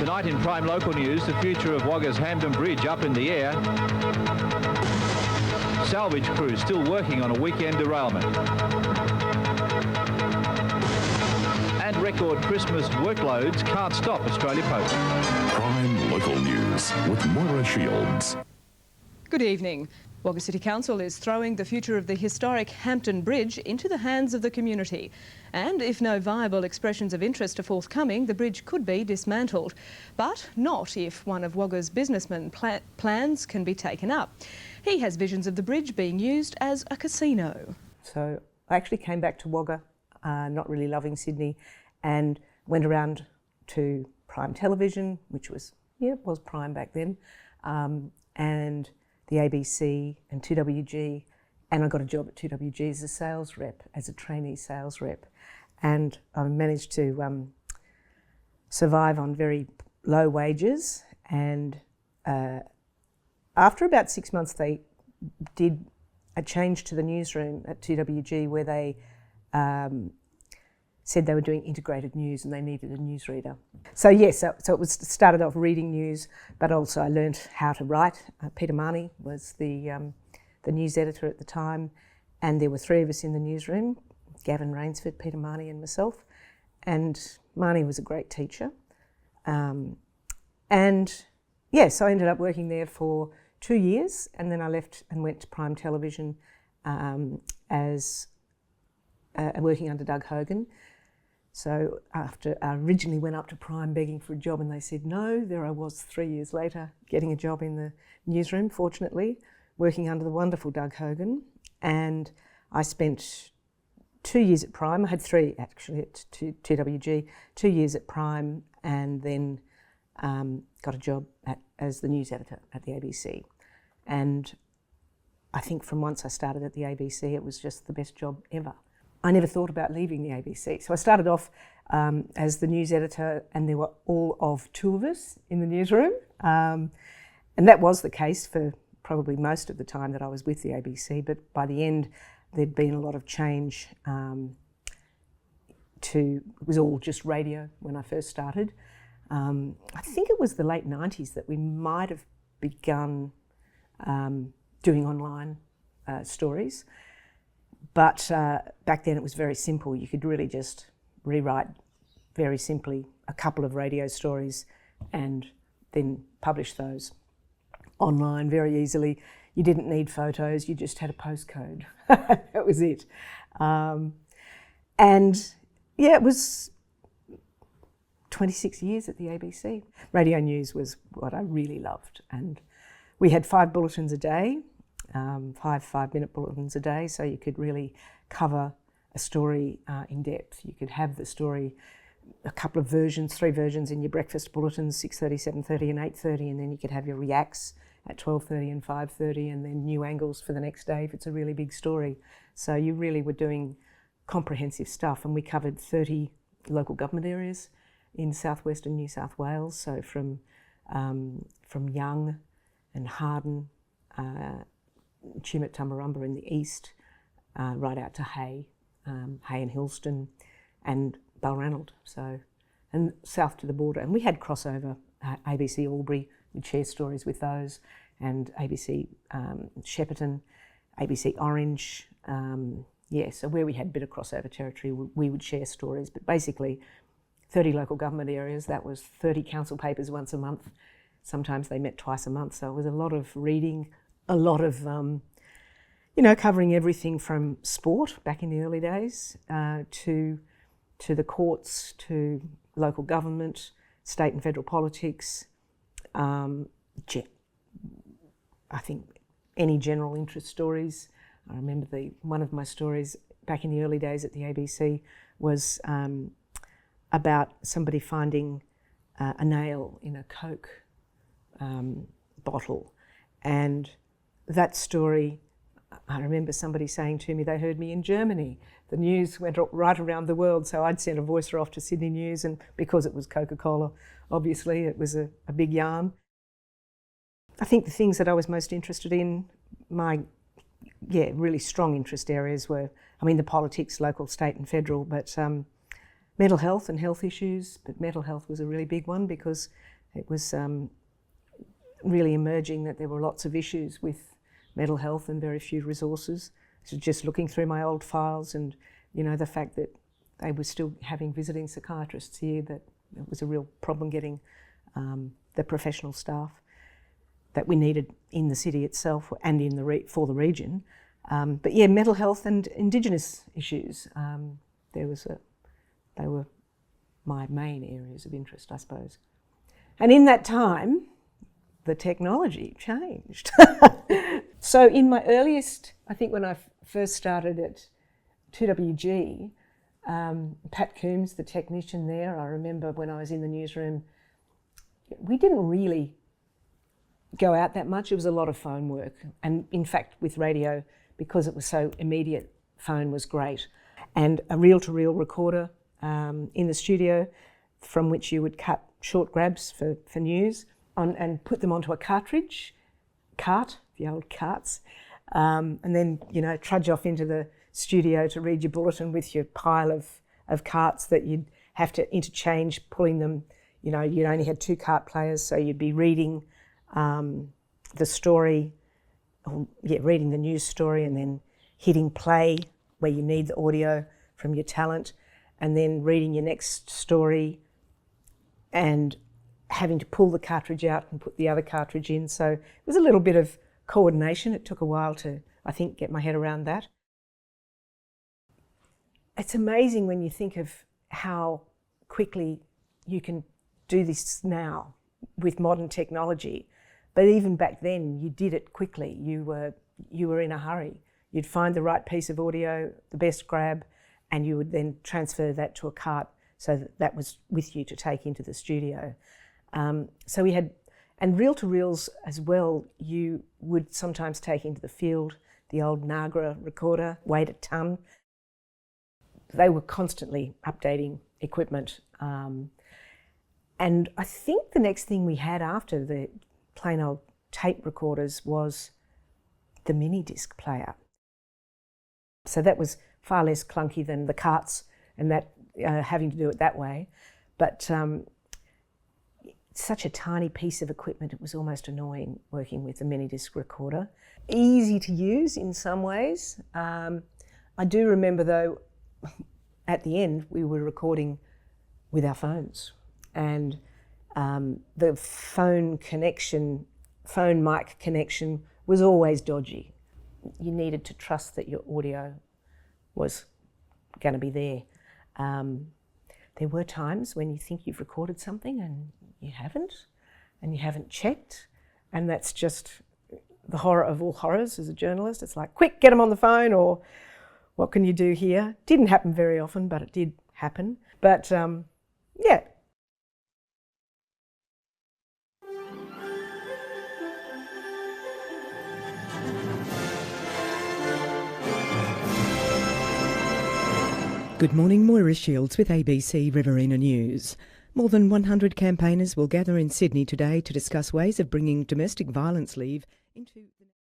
Tonight in Prime Local News, the future of Wagga's Hampton Bridge up in the air. Salvage crews still working on a weekend derailment. And record Christmas workloads can't stop Australia Post. Prime Local News with Moyra Shields. Good evening. Wagga City Council is throwing the future of the historic Hampton Bridge into the hands of the community. And if no viable expressions of interest are forthcoming, the bridge could be dismantled. But not if one of Wagga's businessmen plans can be taken up. He has visions of the bridge being used as a casino. So I actually came back to Wagga, not really loving Sydney, and went around to Prime Television, which was Prime back then, and the ABC and 2WG, and I got a job at 2WG as a sales rep, as a trainee sales rep. And I managed to survive on very low wages. And after about 6 months, they did a change to the newsroom at 2WG where they said they were doing integrated news and they needed a newsreader. So yes, so it was started off reading news, but also I learnt how to write. Peter Marnie was the news editor at the time, and there were three of us in the newsroom, Gavin Rainsford, Peter Marnie and myself, and Marnie was a great teacher. So I ended up working there for 2 years, and then I left and went to Prime Television as working under Doug Hogan. So after I originally went up to Prime begging for a job and they said no, there I was 3 years later getting a job in the newsroom, fortunately, working under the wonderful Doug Hogan. And I spent 2 years at Prime. I had three actually at 2WG, 2 years at Prime, and then got a job as the news editor at the ABC. And I think from once I started at the ABC, it was just the best job ever. I never thought about leaving the ABC. So I started off as the news editor, and there were all of two of us in the newsroom. And that was the case for probably most of the time that I was with the ABC, but by the end there'd been a lot of change it was all just radio when I first started. I think it was the late 90s that we might have begun doing online stories. But back then it was very simple. You could really just rewrite very simply a couple of radio stories and then publish those online very easily. You didn't need photos, you just had a postcode. That was it. It was 26 years at the ABC. Radio news was what I really loved. And we had 5 bulletins a day. 5-minute bulletins a day, so you could really cover a story in depth. You could have the story, a couple of versions, 3 versions in your breakfast bulletins, 6:30, 7:30 and 8:30, and then you could have your reacts at 12:30 and 5:30, and then new angles for the next day if it's a really big story. So you really were doing comprehensive stuff, and we covered 30 local government areas in southwestern New South Wales, so from Young and Harden, Tumut Tumbarumba in the east, right out to Hay and Hillston, and Balranald, and south to the border. And we had crossover, ABC Albury, we'd share stories with those, and ABC Shepparton, ABC Orange, so where we had a bit of crossover territory, we would share stories, but basically 30 local government areas, that was 30 council papers once a month. Sometimes they met twice a month, so it was a lot of reading, a lot of, covering everything from sport back in the early days to the courts, to local government, state and federal politics. I think any general interest stories. I remember one of my stories back in the early days at the ABC was about somebody finding a nail in a Coke bottle, and that story, I remember somebody saying to me they heard me in Germany. The news went right around the world, so I'd sent a voicer off to Sydney News, and because it was Coca-Cola, obviously it was a big yarn. I think the things that I was most interested in, my really strong interest areas were, the politics, local, state and federal, but mental health and health issues, but mental health was a really big one because It was really emerging that there were lots of issues with mental health and very few resources. So just looking through my old files and, you know, the fact that they were still having visiting psychiatrists here, that it was a real problem getting the professional staff that we needed in the city itself and in the for the region. But yeah, mental health and Indigenous issues, they were my main areas of interest, I suppose. And in that time, the technology changed. So in my earliest, I think when I first started at 2WG, Pat Coombs, the technician there, I remember when I was in the newsroom, we didn't really go out that much. It was a lot of phone work. And in fact, with radio, because it was so immediate, phone was great. And a reel-to-reel recorder in the studio from which you would cut short grabs for news and put them onto a cart, the old carts, and then, you know, trudge off into the studio to read your bulletin with your pile of carts that you'd have to interchange, pulling them. You know, you only had 2 cart players, so you'd be reading the story, reading the news story, and then hitting play where you need the audio from your talent, and then reading your next story and having to pull the cartridge out and put the other cartridge in. So it was a little bit of coordination. It took a while to, I think, get my head around that. It's amazing when you think of how quickly you can do this now with modern technology. But even back then, you did it quickly. You were in a hurry. You'd find the right piece of audio, the best grab, and you would then transfer that to a cart so that was with you to take into the studio. So we had, and reel-to-reels as well, you would sometimes take into the field the old Nagra recorder, weighed a tonne. They were constantly updating equipment. And I think the next thing we had after the plain old tape recorders was the mini disc player. So that was far less clunky than the carts and that having to do it that way. But such a tiny piece of equipment, it was almost annoying working with the mini disc recorder. Easy to use in some ways. I do remember though, at the end, we were recording with our phones, and the phone mic connection was always dodgy. You needed to trust that your audio was going to be there. There were times when you think you've recorded something and you haven't checked, and that's just the horror of all horrors as a journalist. It's like, quick, get them on the phone, or what can you do here? Didn't happen very often, but it did happen. But yeah. Good morning, Moyra Shields with ABC Riverina News. More than 100 campaigners will gather in Sydney today to discuss ways of bringing domestic violence leave into the